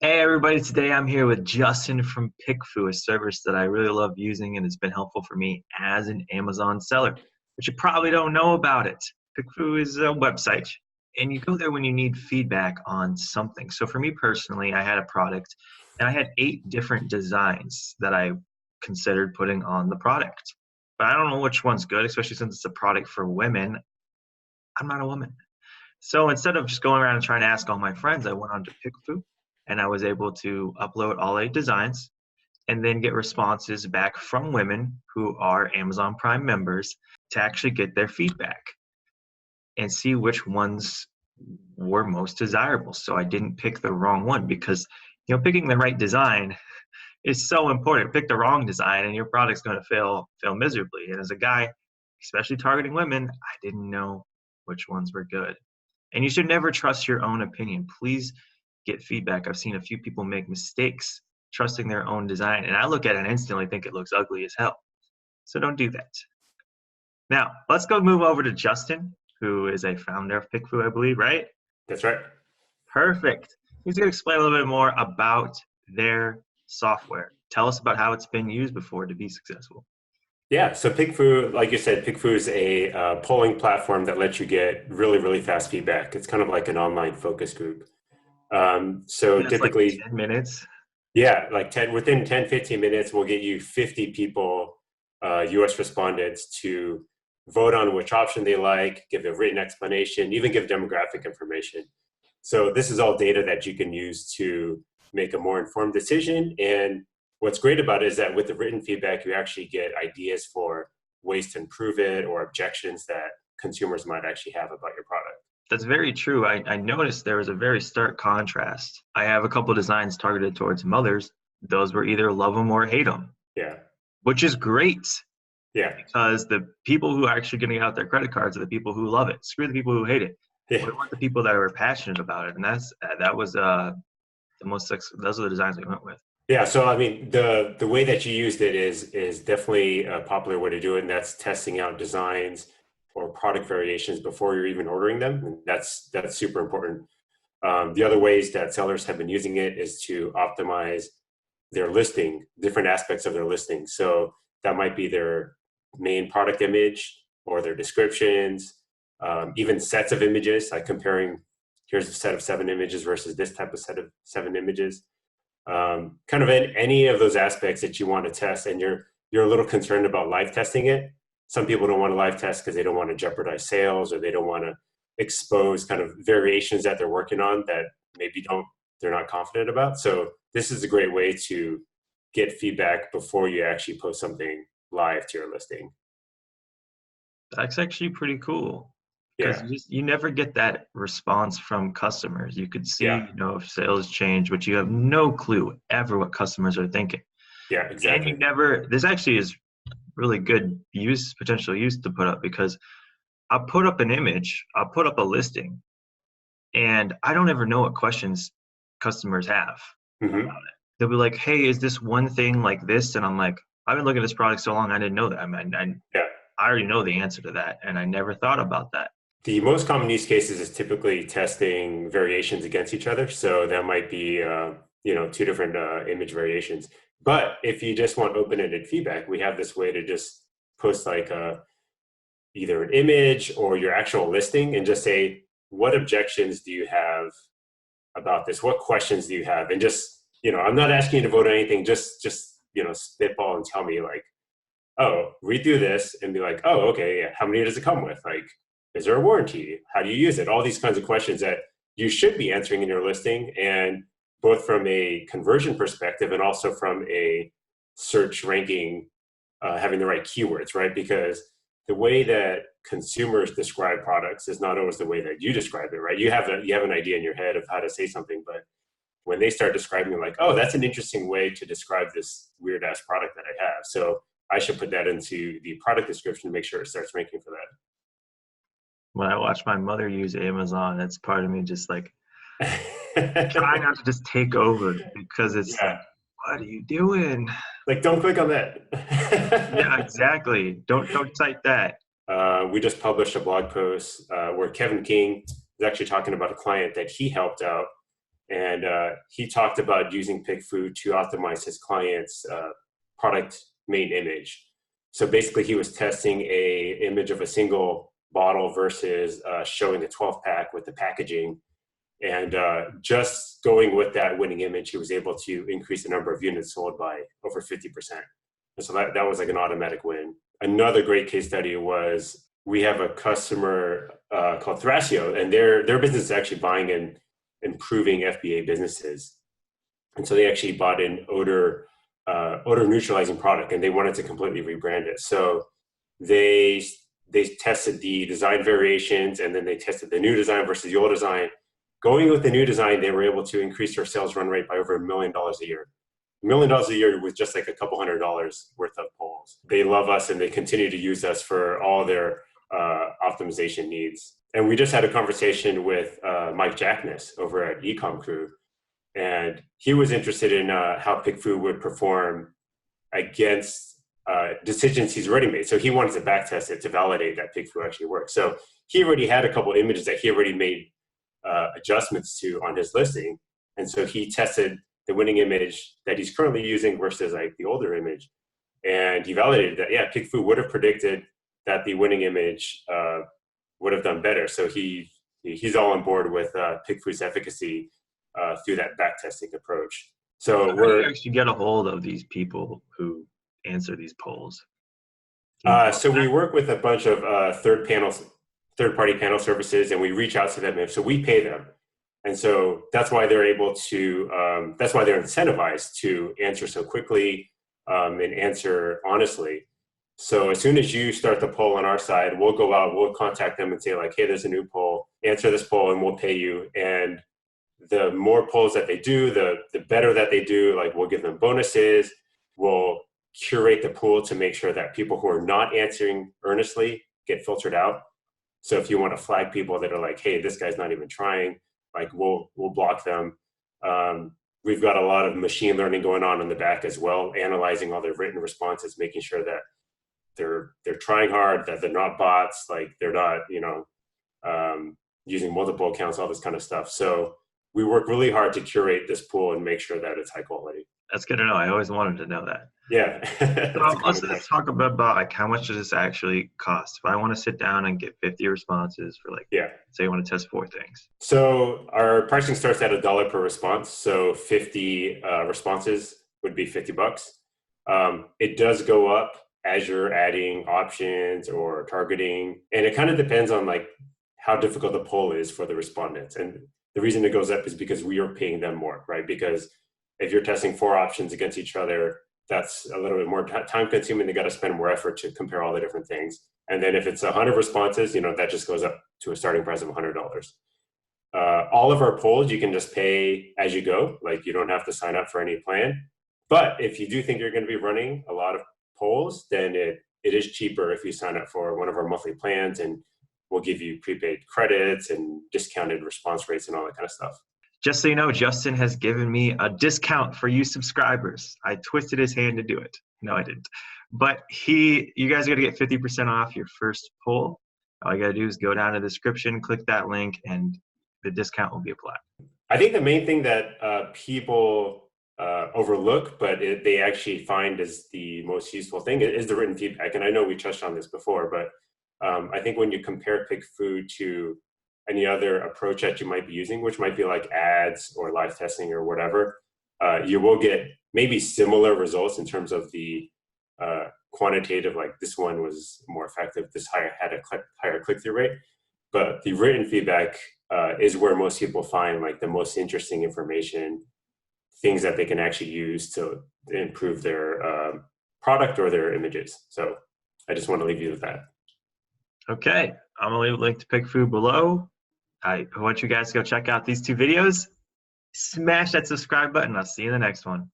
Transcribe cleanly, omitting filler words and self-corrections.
Hey everybody, today I'm here with Justin from PickFu, a service that I really love using and it's been helpful for me as an Amazon seller. But you probably don't know about it. PickFu is a website and you go there when you need feedback on something. So for me personally, I had a product and I had 8 different designs that I considered putting on the product. But I don't know which one's good, especially since it's a product for women. I'm not a woman. So instead of just going around and trying to ask all my friends, I went on to PickFu and I was able to upload all 8 designs and then get responses back from women who are Amazon Prime members to actually get their feedback and see which ones were most desirable. So I didn't pick the wrong one because picking the right design is so important. Pick the wrong design and your product's going to fail miserably. And as a guy, especially targeting women, I didn't know which ones were good. And you should never trust your own opinion. Please get feedback. I've seen a few people make mistakes trusting their own design, and I look at it and instantly think it looks ugly as hell. So don't do that. Now, let's go move over to Justin, who is a founder of PickFu, I believe, right? That's right. Perfect. He's going to explain a little bit more about their software. Tell us about how it's been used before to be successful. Yeah, so PickFu, like you said, PickFu is a polling platform that lets you get really, really fast feedback. It's kind of like an online focus group. So That's like typically, 10 minutes. yeah, like within 10, 15 minutes, we'll get you 50 people, US respondents, to vote on which option they like, give a written explanation, even give demographic information. So this is all data that you can use to make a more informed decision. And what's great about it is that with the written feedback, you actually get ideas for ways to improve it or objections that consumers might actually have about your product. That's very true. I noticed there was a very stark contrast. I have a couple designs targeted towards mothers. Those were either love them or hate them, Yeah. which is great Yeah. because the people who are actually getting out their credit cards are the people who love it. Screw the people who hate it. Yeah. We want the people that are passionate about it, and that was those are the designs we went with. Yeah, so I mean, the way that you used it is definitely a popular way to do it, and that's testing out designs or product variations before you're even ordering them. And that's super important. The other ways that sellers have been using it is to optimize their listing, different aspects of their listing. So that might be their main product image or their descriptions, even sets of images, like comparing, here's a set of 7 images versus this type of set of 7 images. Kind of in any of those aspects that you want to test, and you're a little concerned about live testing it. Some people don't want to live test because they don't want to jeopardize sales, or they don't want to expose kind of variations that they're working on that maybe they're not confident about. So this is a great way to get feedback before you actually post something live to your listing. That's actually pretty cool because Yeah, you never get that response from customers. You could see, yeah, if sales change, but you have no clue ever what customers are thinking. yeah, And exactly. this actually is really good potential use to put up because I'll put up an image, I'll put up a listing, and I don't ever know what questions customers have. Hmm. They'll be like, hey, is this one thing like this? And I'm like, I've been looking at this product so long, I didn't know that. Yeah. I already know the answer to that, and I never thought about that. The most common use cases is typically testing variations against each other. So that might be, 2 different image variations. But if you just want open-ended feedback, we have this way to just post like either an image or your actual listing and just say, what objections do you have about this? What questions do you have? And just, I'm not asking you to vote on anything. Just, spitball and tell me like, oh, read through this and be like, oh, okay, yeah. How many does it come with? Like, is there a warranty? How do you use it? All these kinds of questions that you should be answering in your listing, and both from a conversion perspective and also from a search ranking, having the right keywords, right? Because the way that consumers describe products is not always the way that you describe it, right? You have an idea in your head of how to say something, but when they start describing it, like, oh, that's an interesting way to describe this weird ass product that I have. So I should put that into the product description to make sure it starts ranking for When I watch my mother use Amazon, it's part of me just like trying that. not to just take over because it's like, Yeah. what are you doing? Like, don't click on Yeah, that. exactly. Don't type that. We just published a blog post where Kevin King is actually talking about a client that he helped out. And he talked about using PickFu to optimize his client's product main image. So basically, he was testing a image of a single bottle versus showing a 12-pack with the packaging. And just going with that winning image, he was able to increase the number of units sold by over 50%. And so that was like an automatic win. Another great case study was we have a customer called Thrasio, and their business is actually buying and improving FBA businesses. And so they actually bought an odor neutralizing product, and they wanted to completely rebrand it. So they tested the design variations, and then they tested the new design versus the old design. Going with the new design, they were able to increase their sales run rate by over $1 million a year. $1 million a year with just like a couple $100 worth of polls. They love us, and they continue to use us for all their optimization needs. And we just had a conversation with Mike Jackness over at Ecom Crew, and he was interested in how PickFu would perform against decisions he's already made. So he wanted to backtest it to validate that PickFu actually works. So he already had a couple images that he already made adjustments to on his listing. And so he tested the winning image that he's currently using versus like the older image. And he validated that, yeah, PickFu would have predicted that the winning image would have done better. So he's all on board with PickFu's efficacy through that backtesting approach. So how do you actually get a hold of these people who answer these polls? So we work with a bunch of third-party panel services, and we reach out to them. So we pay them. And so that's why they're able to, that's why they're incentivized to answer so quickly and answer honestly. So as soon as you start the poll on our side, we'll go out, we'll contact them and say like, hey, there's a new poll, answer this poll and we'll pay you. And the more polls that they do, the better that they do, like we'll give them bonuses, we'll curate the pool to make sure that people who are not answering earnestly get filtered out. So if you want to flag people that are like, hey, this guy's not even trying, like we'll block them. We've got a lot of machine learning going on in the back as well, analyzing all their written responses, making sure that they're trying hard, that they're not bots, like they're not, using multiple accounts, all this kind of stuff. So we work really hard to curate this pool and make sure that it's high quality. That's good to know. I always wanted to know that. Yeah. So let's talk about like how much does this actually cost? If I want to sit down and get 50 responses for like, say I want to test 4 things. So our pricing starts at $1 per response. So 50 responses would be $50. It does go up as you're adding options or targeting. And it kind of depends on like how difficult the poll is for the respondents. And the reason it goes up is because we are paying them more, right? Because if you're testing 4 options against each other, that's a little bit more time consuming. They got to spend more effort to compare all the different things. And then if it's 100 responses, that just goes up to a starting price of $100. All of our polls, you can just pay as you go. Like you don't have to sign up for any plan. But if you do think you're going to be running a lot of polls, then it is cheaper if you sign up for one of our monthly plans, and we'll give you prepaid credits and discounted response rates and all that kind of stuff. Just so you know, Justin has given me a discount for you subscribers. I twisted his hand to do it. No, I didn't. But you guys are going to get 50% off your first poll. All you got to do is go down to the description, click that link, and the discount will be applied. I think the main thing that people overlook, but they actually find is the most useful thing is the written feedback. And I know we touched on this before, but I think when you compare PickFu to any other approach that you might be using, which might be like ads or live testing or whatever, you will get maybe similar results in terms of the quantitative, like this one was more effective, this had a higher click-through rate. But the written feedback is where most people find like the most interesting information, things that they can actually use to improve their product or their images. So I just want to leave you with that. Okay, I'm going to leave a link to PickFu below. I want you guys to go check out these 2 videos. Smash that subscribe button. I'll see you in the next one.